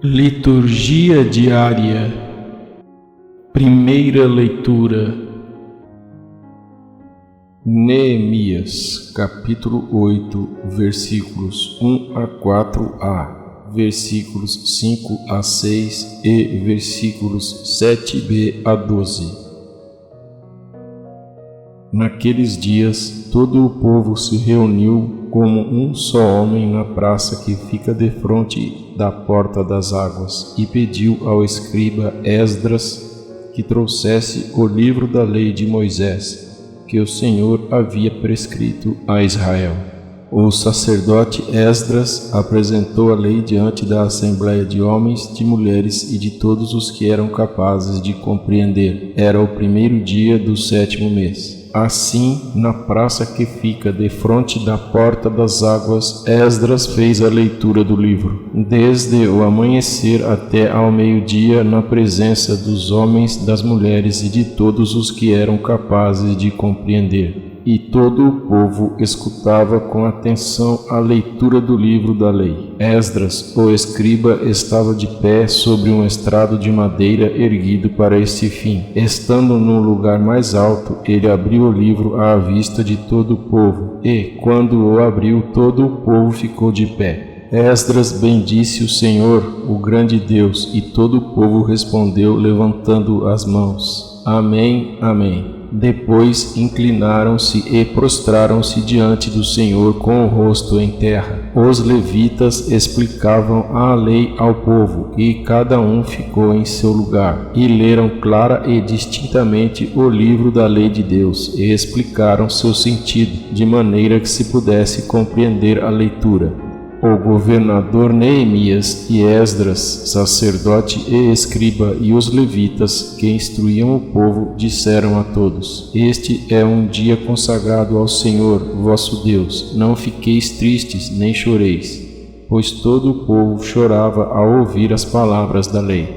Liturgia diária. Primeira leitura. Neemias, capítulo 8, versículos 1 a 4a, versículos 5 a 6 e versículos 7b a 12. Naqueles dias, todo o povo se reuniu como um só homem na praça que fica defronte da porta das águas, e pediu ao escriba Esdras que trouxesse o livro da lei de Moisés, que o Senhor havia prescrito a Israel. O sacerdote Esdras apresentou a lei diante da assembleia de homens, de mulheres e de todos os que eram capazes de compreender. Era o primeiro dia do 7º mês. Assim, na praça que fica defronte da porta das águas, Esdras fez a leitura do livro, desde o amanhecer até ao meio-dia, na presença dos homens, das mulheres e de todos os que eram capazes de compreender. E todo o povo escutava com atenção a leitura do livro da lei. Esdras, o escriba, estava de pé sobre um estrado de madeira erguido para esse fim. Estando no lugar mais alto, ele abriu o livro à vista de todo o povo, e, quando o abriu, todo o povo ficou de pé. Esdras bendisse o Senhor, o grande Deus, e todo o povo respondeu levantando as mãos. Amém, amém. Depois inclinaram-se e prostraram-se diante do Senhor com o rosto em terra. Os levitas explicavam a lei ao povo, e cada um ficou em seu lugar, e leram clara e distintamente o livro da lei de Deus, e explicaram seu sentido, de maneira que se pudesse compreender a leitura. O governador Neemias e Esdras, sacerdote e escriba, e os levitas que instruíam o povo, disseram a todos: Este é um dia consagrado ao Senhor, vosso Deus. Não fiqueis tristes, nem choreis. Pois todo o povo chorava ao ouvir as palavras da lei.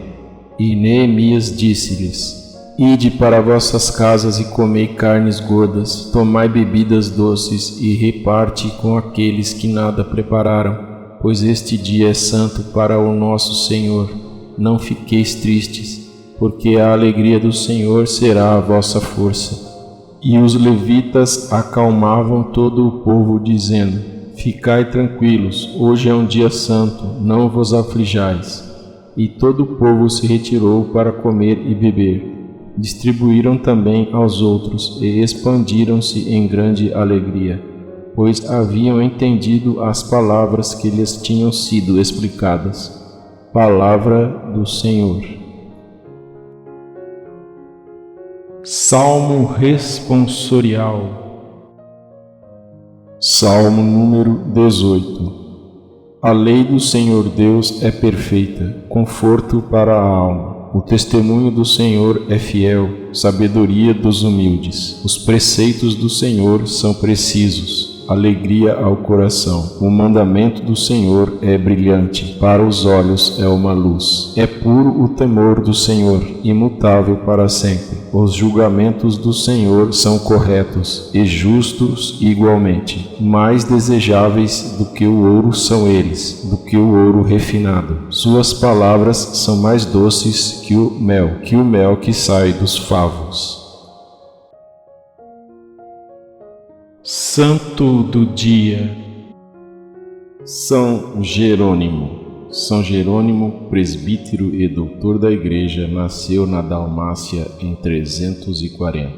E Neemias disse-lhes: Ide para vossas casas e comei carnes gordas, tomai bebidas doces e reparte com aqueles que nada prepararam, pois este dia é santo para o nosso Senhor. Não fiqueis tristes, porque a alegria do Senhor será a vossa força. E os levitas acalmavam todo o povo, dizendo: Ficai tranquilos, hoje é um dia santo, não vos aflijais. E todo o povo se retirou para comer e beber. Distribuíram também aos outros e expandiram-se em grande alegria, pois haviam entendido as palavras que lhes tinham sido explicadas. Palavra do Senhor. Salmo responsorial. Salmo número 18. A lei do Senhor Deus é perfeita, conforto para a alma. O testemunho do Senhor é fiel, sabedoria dos humildes. Os preceitos do Senhor são precisos, alegria ao coração. O mandamento do Senhor é brilhante, para os olhos é uma luz. É puro o temor do Senhor, imutável para sempre. Os julgamentos do Senhor são corretos e justos igualmente. Mais desejáveis do que o ouro são eles, do que o ouro refinado. Suas palavras são mais doces que o mel que sai dos favos. Santo do dia. São Jerônimo. São Jerônimo, presbítero e doutor da Igreja, nasceu na Dalmácia em 340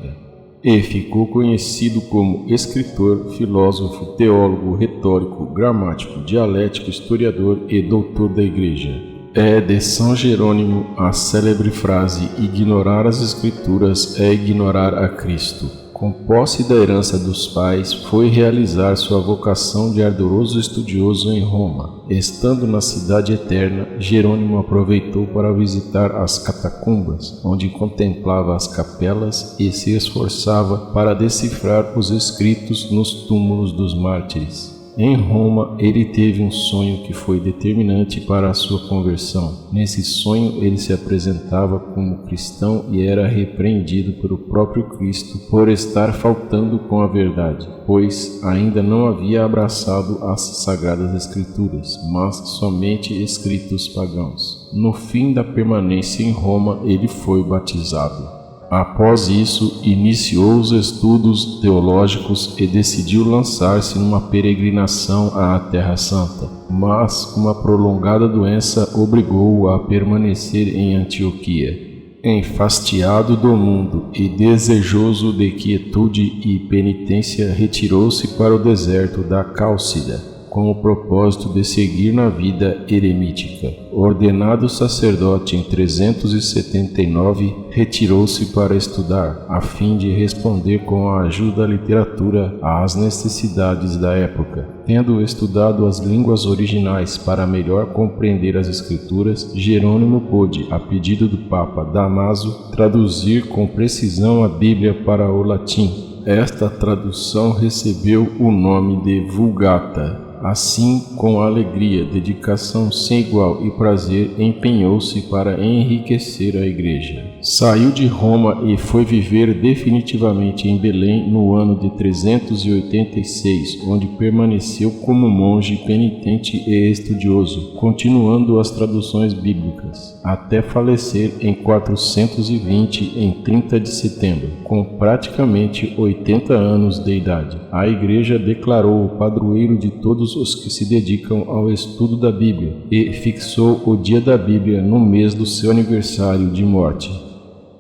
e ficou conhecido como escritor, filósofo, teólogo, retórico, gramático, dialético, historiador e doutor da Igreja. É de São Jerônimo a célebre frase: ignorar as Escrituras é ignorar a Cristo. Com posse da herança dos pais, foi realizar sua vocação de ardoroso estudioso em Roma. Estando na Cidade Eterna, Jerônimo aproveitou para visitar as catacumbas, onde contemplava as capelas e se esforçava para decifrar os escritos nos túmulos dos mártires. Em Roma, ele teve um sonho que foi determinante para a sua conversão. Nesse sonho, ele se apresentava como cristão e era repreendido pelo próprio Cristo por estar faltando com a verdade, pois ainda não havia abraçado as Sagradas Escrituras, mas somente escritos pagãos. No fim da permanência em Roma, ele foi batizado. Após isso, iniciou os estudos teológicos e decidiu lançar-se numa peregrinação à Terra Santa, mas uma prolongada doença obrigou-o a permanecer em Antioquia. Enfastiado do mundo e desejoso de quietude e penitência, retirou-se para o deserto da Cálcida, com o propósito de seguir na vida eremítica. Ordenado sacerdote em 379, retirou-se para estudar, a fim de responder com a ajuda da literatura às necessidades da época. Tendo estudado as línguas originais para melhor compreender as Escrituras, Jerônimo pôde, a pedido do Papa Dámaso, traduzir com precisão a Bíblia para o latim. Esta tradução recebeu o nome de Vulgata. Assim, com alegria, dedicação sem igual e prazer, empenhou-se para enriquecer a Igreja. Saiu de Roma e foi viver definitivamente em Belém no ano de 386, onde permaneceu como monge penitente e estudioso, continuando as traduções bíblicas, até falecer em 420, em 30 de setembro, com praticamente 80 anos de idade. A Igreja declarou-o padroeiro de todos os que se dedicam ao estudo da Bíblia e fixou o dia da Bíblia no mês do seu aniversário de morte.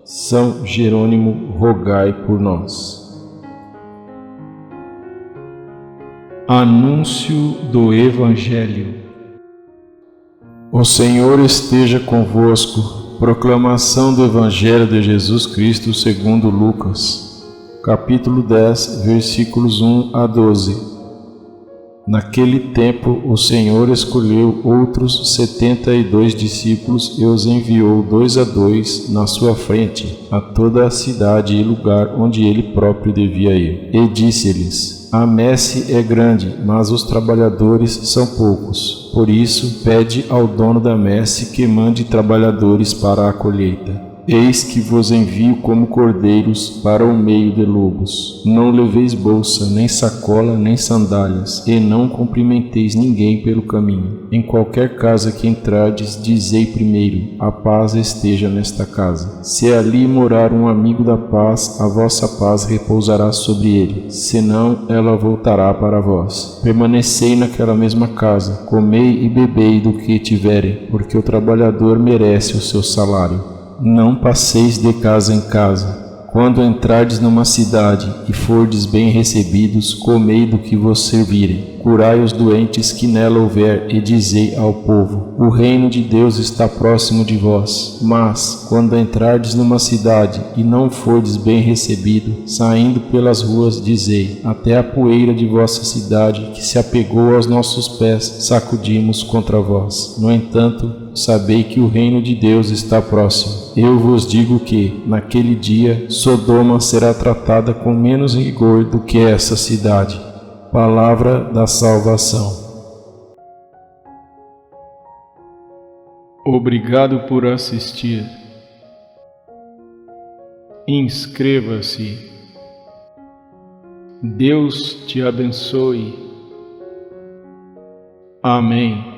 São Jerônimo, rogai por nós. Anúncio do Evangelho. O Senhor esteja convosco. Proclamação do Evangelho de Jesus Cristo segundo Lucas, capítulo 10, versículos 1 a 12. Naquele tempo, o Senhor escolheu outros 72 discípulos e os enviou 2 a 2 na sua frente, a toda a cidade e lugar onde ele próprio devia ir. E disse-lhes: A messe é grande, mas os trabalhadores são poucos. Por isso, pede ao dono da messe que mande trabalhadores para a colheita. Eis que vos envio como cordeiros para o meio de lobos. Não leveis bolsa, nem sacola, nem sandálias, e não cumprimenteis ninguém pelo caminho. Em qualquer casa que entrardes, dizei primeiro: a paz esteja nesta casa. Se ali morar um amigo da paz, a vossa paz repousará sobre ele, senão ela voltará para vós. Permanecei naquela mesma casa, comei e bebei do que tiverem, porque o trabalhador merece o seu salário. Não passeis de casa em casa. Quando entrardes numa cidade e fordes bem recebidos, comei do que vos servirem. Curai os doentes que nela houver e dizei ao povo: o reino de Deus está próximo de vós. Mas, quando entrardes numa cidade e não fordes bem recebido, saindo pelas ruas, dizei: até a poeira de vossa cidade, que se apegou aos nossos pés, sacudimos contra vós. No entanto, sabei que o reino de Deus está próximo. Eu vos digo que, naquele dia, Sodoma será tratada com menos rigor do que essa cidade. Palavra da salvação. Obrigado por assistir. Inscreva-se. Deus te abençoe. Amém.